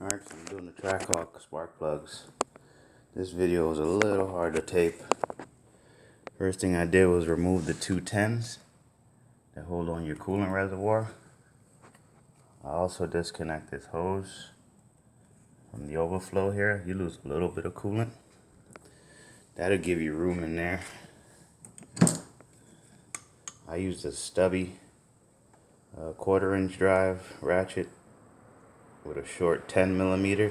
Alright, so I'm doing the Trackhawk spark plugs. This video is a little hard to tape. First thing I did was remove the two 10s that hold on your coolant reservoir. I also disconnect this hose from the overflow here. You lose a little bit of coolant. That'll give you room in there. I used a stubby 1/4-inch drive ratchet with a short 10mm,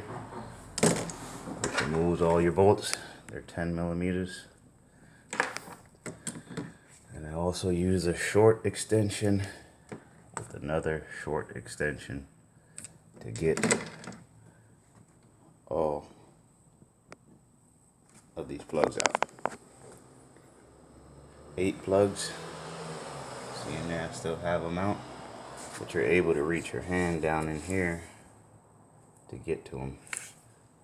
which removes all your bolts. They're 10mm. And I also use a short extension with another short extension to get all of these plugs out. 8 plugs. See in there, I still have them out, but you're able to reach your hand down in here to get to them.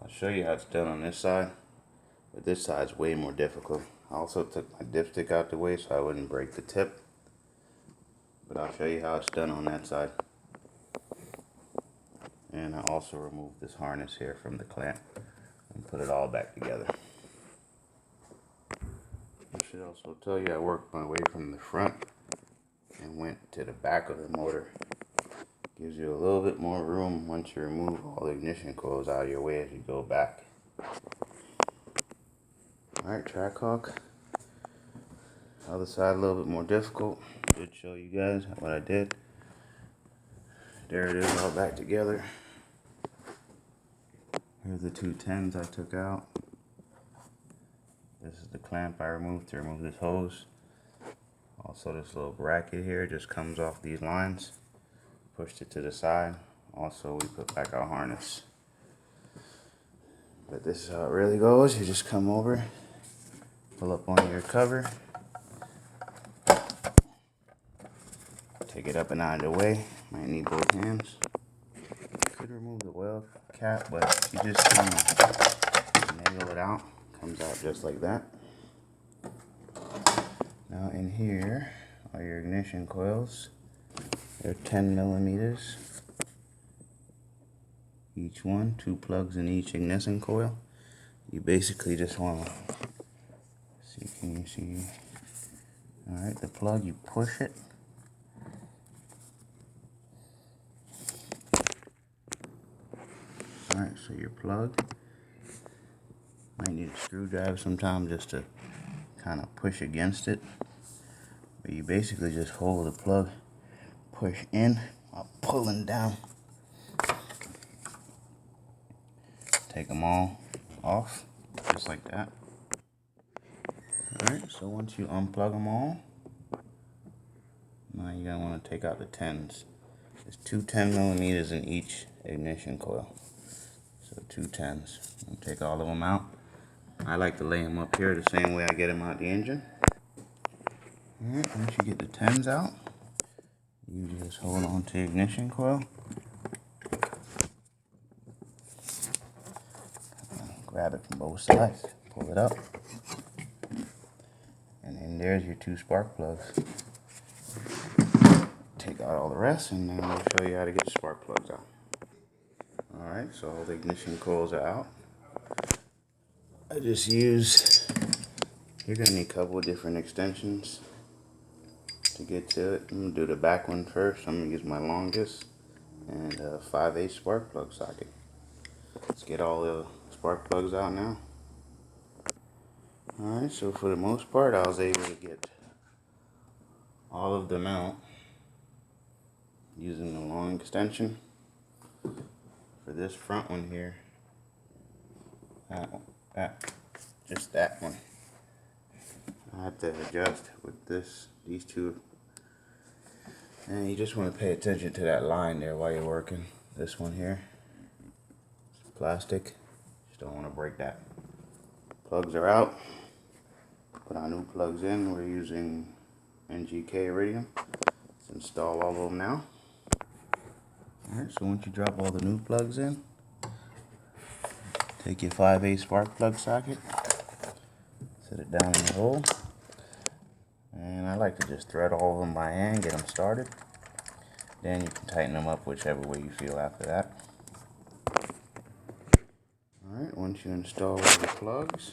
I'll show you how it's done on this side, but this side's way more difficult. I also took my dipstick out the way so I wouldn't break the tip, but I'll show you how it's done on that side. And I also removed this harness here from the clamp and put it all back together. I should also tell you I worked my way from the front and went to the back of the motor. Gives you a little bit more room once you remove all the ignition coils out of your way as you go back. Alright, Trackhawk. Other side a little bit more difficult. Did show you guys what I did. There it is, all back together. Here's the two 10s I took out. This is the clamp I removed to remove this hose. Also, this little bracket here just comes off these lines. Pushed it to the side. Also, we put back our harness. But this is how it really goes. You just come over, pull up on your cover, take it up and out of the way. Might need both hands. Could remove the well cap, but you just kind of nail it out. Comes out just like that. Now in here are your ignition coils. They're 10mm. Each one, 2 plugs in each ignition coil. You basically just want to see, can you see? Alright, the plug, you push it. Alright, so your plug. Might need a screwdriver sometimes just to kind of push against it. But you basically just hold the plug, push in while pulling down. Take them all off, just like that. Alright, so once you unplug them all, now you're going to want to take out the 10s. There's 2 10mm in each ignition coil. So 2 10s. I'll take all of them out. I like to lay them up here the same way I get them out the engine. Alright, once you get the 10s out, you just hold on to the ignition coil. Grab it from both sides, pull it up, and then there's your 2 spark plugs. Take out all the rest, and then we'll show you how to get the spark plugs out. Alright, so all the ignition coils are out. I just use, you're going to need a couple of different extensions to get to it. I'm going to do the back one first. I'm going to use my longest and a 5/8 spark plug socket. Let's get all the spark plugs out now. Alright, so for the most part I was able to get all of them out using the long extension. For this front one here, just that one, I have to adjust with these two. And you just want to pay attention to that line there while you're working. This one here, it's plastic, just don't want to break that. Plugs are out. Put our new plugs in. We're using NGK Iridium. Let's install all of them now. Alright, so once you drop all the new plugs in, take your 5/8 spark plug socket, set it down in the hole, and I like to just thread all of them by hand, get them started. Then you can tighten them up whichever way you feel after that. Once you install all the plugs,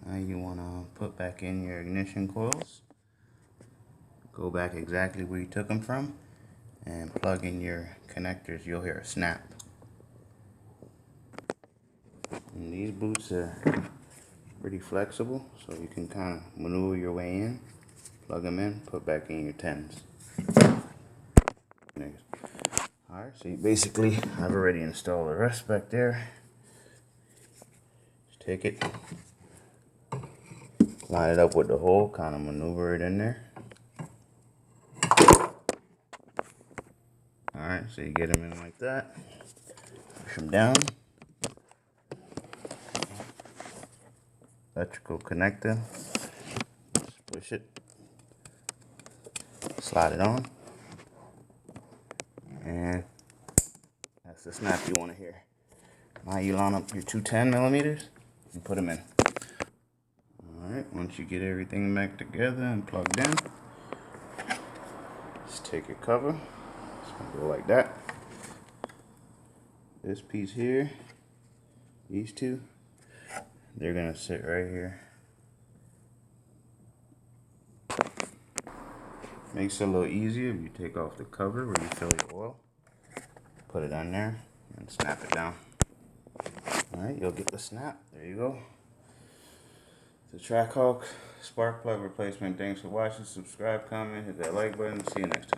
now you want to put back in your ignition coils. Go back exactly where you took them from and plug in your connectors. You'll hear a snap. And these boots are pretty flexible, so you can kind of maneuver your way in, plug them in, put back in your 10s. Alright, so you basically, I've already installed the rest back there. Just take it, line it up with the hole, kind of maneuver it in there. Alright, so you get them in like that, push them down. Electrical connector, just push it, slide it on, and that's the snap you want to hear. Now you line up your two 10mm and put them in. Alright, once you get everything back together and plugged in, just take your cover. It's going to go like that. This piece here, these two, they're going to sit right here. Makes it a little easier if you take off the cover where you fill your oil. Put it on there and snap it down. Alright, you'll get the snap. There you go. The Trackhawk spark plug replacement. Thanks for watching. Subscribe, comment, hit that like button. See you next time.